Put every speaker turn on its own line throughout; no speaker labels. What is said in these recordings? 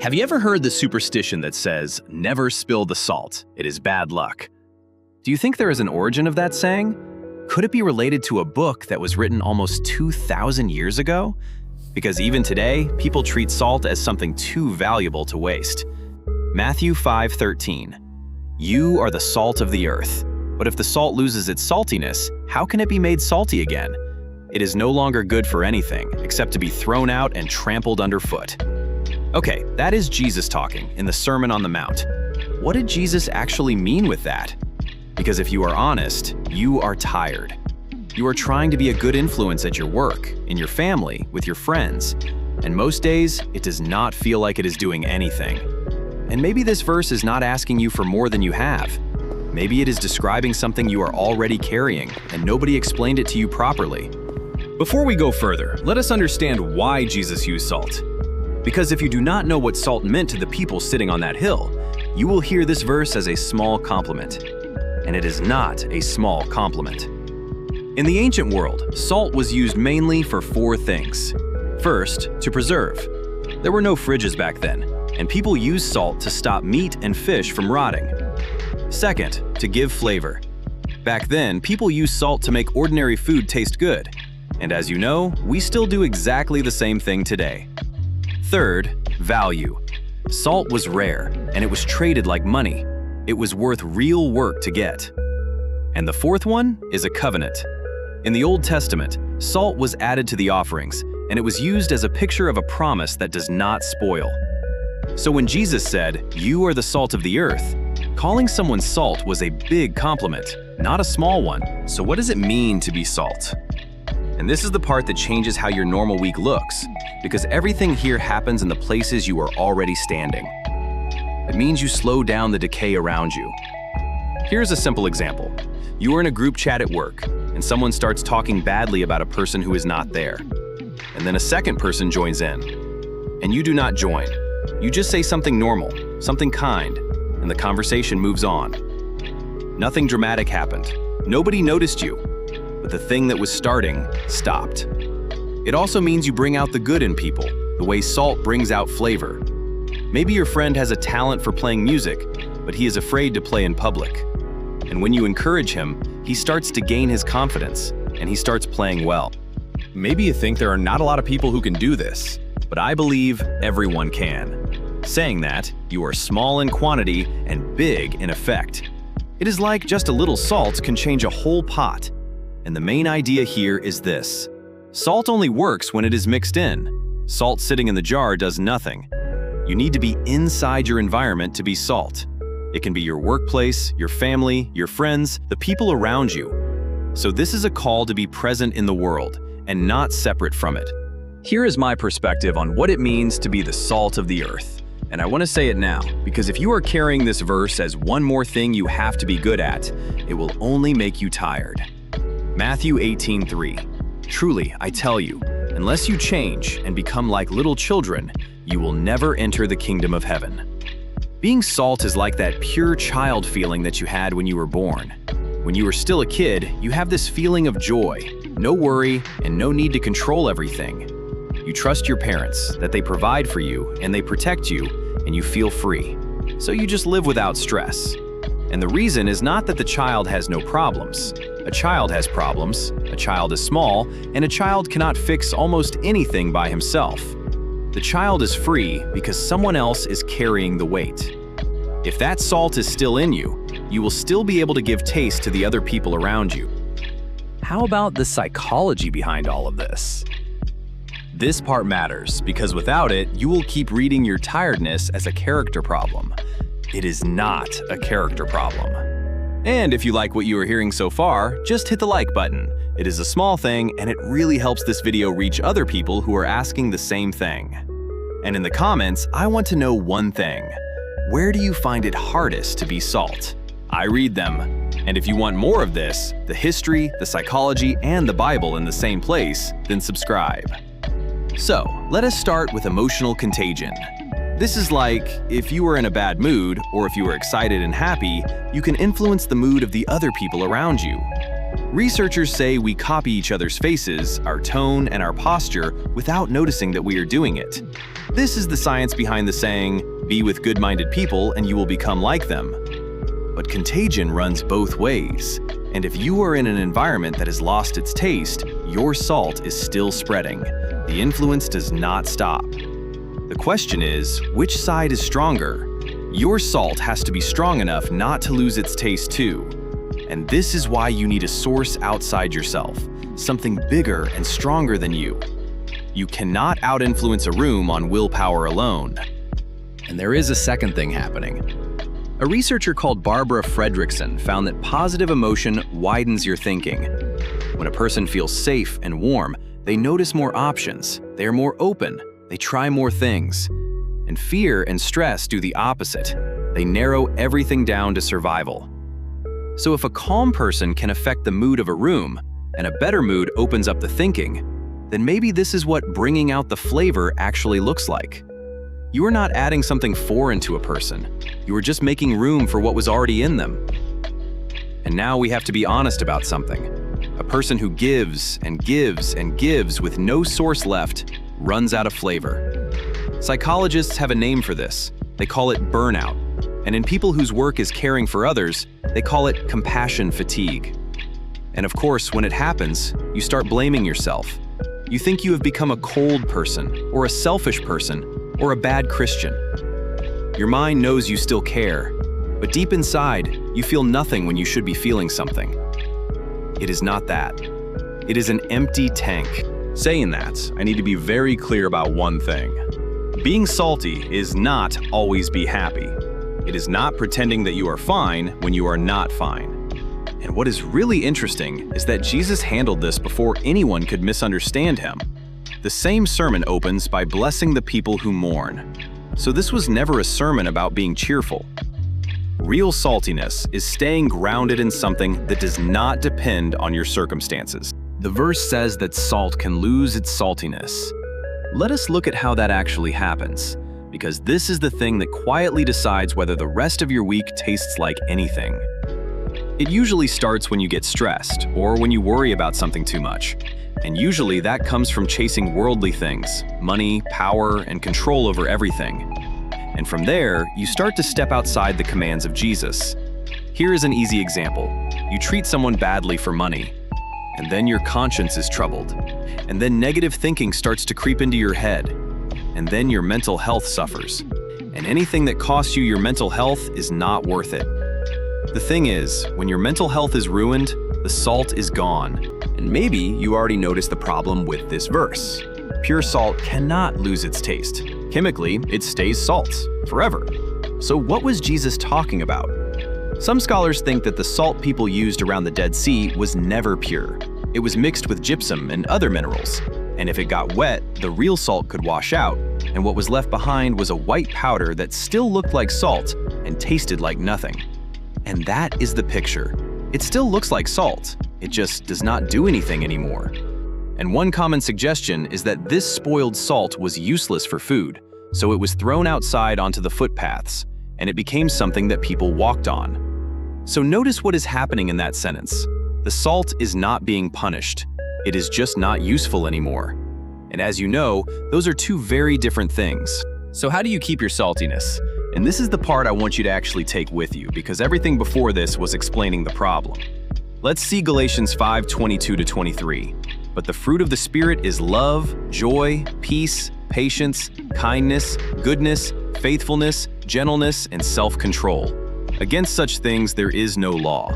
Have you ever heard the superstition that says, "Never spill the salt, it is bad luck"? Do you think there is an origin of that saying? Could it be related to a book that was written almost 2,000 years ago? Because even today, people treat salt as something too valuable to waste. Matthew 5:13. You are the salt of the earth. But if the salt loses its saltiness, how can it be made salty again? It is no longer good for anything except to be thrown out and trampled underfoot. Okay, that is Jesus talking in the Sermon on the Mount. What did Jesus actually mean with that? Because if you are honest, you are tired. You are trying to be a good influence at your work, in your family, with your friends, and most days, it does not feel like it is doing anything. And maybe this verse is not asking you for more than you have. Maybe it is describing something you are already carrying, and nobody explained it to you properly. Before we go further, let us understand why Jesus used salt. Because if you do not know what salt meant to the people sitting on that hill, you will hear this verse as a small compliment. And it is not a small compliment. In the ancient world, salt was used mainly for four things. First, to preserve. There were no fridges back then, and people used salt to stop meat and fish from rotting. Second, to give flavor. Back then, people used salt to make ordinary food taste good. And as you know, we still do exactly the same thing today. Third, value. Salt was rare, and it was traded like money. It was worth real work to get. And the fourth one is a covenant. In the Old Testament, salt was added to the offerings, and it was used as a picture of a promise that does not spoil. So when Jesus said, "You are the salt of the earth," calling someone salt was a big compliment, not a small one. So what does it mean to be salt? And this is the part that changes how your normal week looks, because everything here happens in the places you are already standing. It means you slow down the decay around you. Here's a simple example. You are in a group chat at work, and someone starts talking badly about a person who is not there. And then a second person joins in. And you do not join. You just say something normal, something kind, and the conversation moves on. Nothing dramatic happened. Nobody noticed you. But the thing that was starting stopped. It also means you bring out the good in people, the way salt brings out flavor. Maybe your friend has a talent for playing music, but he is afraid to play in public. And when you encourage him, he starts to gain his confidence, and he starts playing well. Maybe you think there are not a lot of people who can do this, but I believe everyone can. Saying that, you are small in quantity and big in effect. It is like just a little salt can change a whole pot. And the main idea here is this. Salt only works when it is mixed in. Salt sitting in the jar does nothing. You need to be inside your environment to be salt. It can be your workplace, your family, your friends, the people around you. So this is a call to be present in the world and not separate from it. Here is my perspective on what it means to be the salt of the earth. And I want to say it now, because if you are carrying this verse as one more thing you have to be good at, it will only make you tired. Matthew 18:3. Truly, I tell you, unless you change and become like little children, you will never enter the kingdom of heaven. Being salt is like that pure child feeling that you had when you were born. When you were still a kid, you have this feeling of joy, no worry, and no need to control everything. You trust your parents, that they provide for you, and they protect you, and you feel free. So you just live without stress. And the reason is not that the child has no problems. A child has problems, a child is small, and a child cannot fix almost anything by himself. The child is free because someone else is carrying the weight. If that salt is still in you, you will still be able to give taste to the other people around you. How about the psychology behind all of this? This part matters because without it, you will keep reading your tiredness as a character problem. It is not a character problem. And if you like what you are hearing so far, just hit the like button. It is a small thing, and it really helps this video reach other people who are asking the same thing. And in the comments, I want to know one thing. Where do you find it hardest to be salt? I read them. And if you want more of this, the history, the psychology, and the Bible in the same place, then subscribe. So, let us start with emotional contagion. This is like, if you are in a bad mood, or if you are excited and happy, you can influence the mood of the other people around you. Researchers say we copy each other's faces, our tone, and our posture without noticing that we are doing it. This is the science behind the saying, "Be with good-minded people and you will become like them." But contagion runs both ways, and if you are in an environment that has lost its taste, your salt is still spreading. The influence does not stop. The question is, which side is stronger? Your salt has to be strong enough not to lose its taste too. And this is why you need a source outside yourself, something bigger and stronger than you. You cannot out-influence a room on willpower alone. And there is a second thing happening. A researcher called Barbara Fredrickson found that positive emotion widens your thinking. When a person feels safe and warm, they notice more options, they are more open, they try more things. And fear and stress do the opposite. They narrow everything down to survival. So if a calm person can affect the mood of a room, and a better mood opens up the thinking, then maybe this is what bringing out the flavor actually looks like. You are not adding something foreign to a person. You are just making room for what was already in them. And now we have to be honest about something. A person who gives and gives and gives with no source left runs out of flavor. Psychologists have a name for this. They call it burnout. And in people whose work is caring for others, they call it compassion fatigue. And of course, when it happens, you start blaming yourself. You think you have become a cold person, or a selfish person, or a bad Christian. Your mind knows you still care, but deep inside, you feel nothing when you should be feeling something. It is not that. It is an empty tank. Saying that, I need to be very clear about one thing. Being salty is not always be happy. It is not pretending that you are fine when you are not fine. And what is really interesting is that Jesus handled this before anyone could misunderstand him. The same sermon opens by blessing the people who mourn. So this was never a sermon about being cheerful. Real saltiness is staying grounded in something that does not depend on your circumstances. The verse says that salt can lose its saltiness. Let us look at how that actually happens, because this is the thing that quietly decides whether the rest of your week tastes like anything. It usually starts when you get stressed, or when you worry about something too much. And usually that comes from chasing worldly things, money, power, and control over everything. And from there, you start to step outside the commands of Jesus. Here is an easy example. You treat someone badly for money, and then your conscience is troubled. And then negative thinking starts to creep into your head. And then your mental health suffers. And anything that costs you your mental health is not worth it. The thing is, when your mental health is ruined, the salt is gone. And maybe you already noticed the problem with this verse. Pure salt cannot lose its taste. Chemically, it stays salt forever. So what was Jesus talking about? Some scholars think that the salt people used around the Dead Sea was never pure. It was mixed with gypsum and other minerals. And if it got wet, the real salt could wash out, and what was left behind was a white powder that still looked like salt and tasted like nothing. And that is the picture. It still looks like salt, it just does not do anything anymore. And one common suggestion is that this spoiled salt was useless for food, so it was thrown outside onto the footpaths, and it became something that people walked on. So notice what is happening in that sentence. The salt is not being punished. It is just not useful anymore. And as you know, those are two very different things. So how do you keep your saltiness? And this is the part I want you to actually take with you, because everything before this was explaining the problem. Let's see Galatians 5:22-23. But the fruit of the Spirit is love, joy, peace, patience, kindness, goodness, faithfulness, gentleness, and self-control. Against such things there is no law.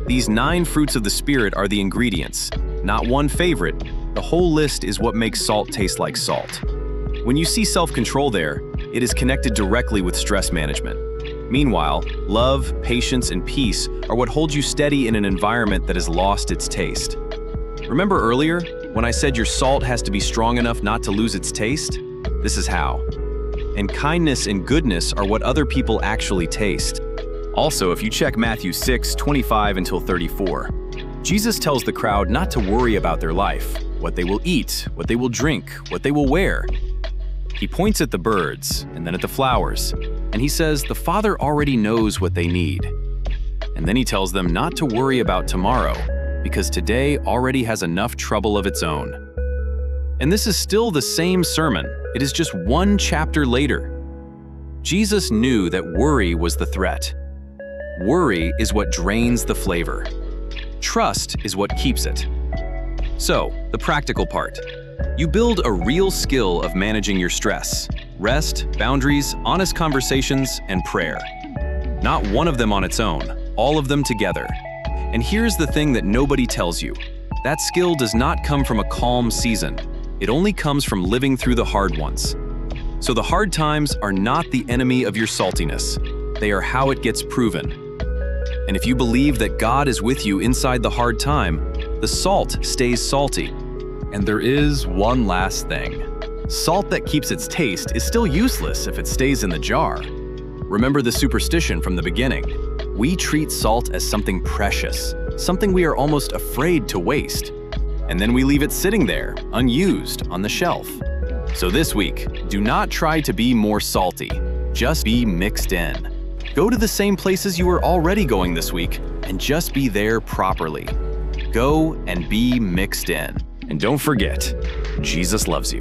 These 9 fruits of the Spirit are the ingredients, not one favorite. The whole list is what makes salt taste like salt. When you see self-control there, it is connected directly with stress management. Meanwhile, love, patience, and peace are what hold you steady in an environment that has lost its taste. Remember earlier, when I said your salt has to be strong enough not to lose its taste? This is how. And kindness and goodness are what other people actually taste. Also, if you check Matthew 6:25-34, Jesus tells the crowd not to worry about their life, what they will eat, what they will drink, what they will wear. He points at the birds, and then at the flowers, and he says the Father already knows what they need. And then he tells them not to worry about tomorrow, because today already has enough trouble of its own. And this is still the same sermon. It is just one chapter later. Jesus knew that worry was the threat. Worry is what drains the flavor. Trust is what keeps it. So, the practical part. You build a real skill of managing your stress. Rest, boundaries, honest conversations, and prayer. Not one of them on its own, all of them together. And here's the thing that nobody tells you. That skill does not come from a calm season. It only comes from living through the hard ones. So the hard times are not the enemy of your saltiness. They are how it gets proven. And if you believe that God is with you inside the hard time, the salt stays salty. And there is one last thing. Salt that keeps its taste is still useless if it stays in the jar. Remember the superstition from the beginning. We treat salt as something precious, something we are almost afraid to waste. And then we leave it sitting there, unused, on the shelf. So this week, do not try to be more salty. Just be mixed in. Go to the same places you were already going this week and just be there properly. Go and be mixed in. And don't forget, Jesus loves you.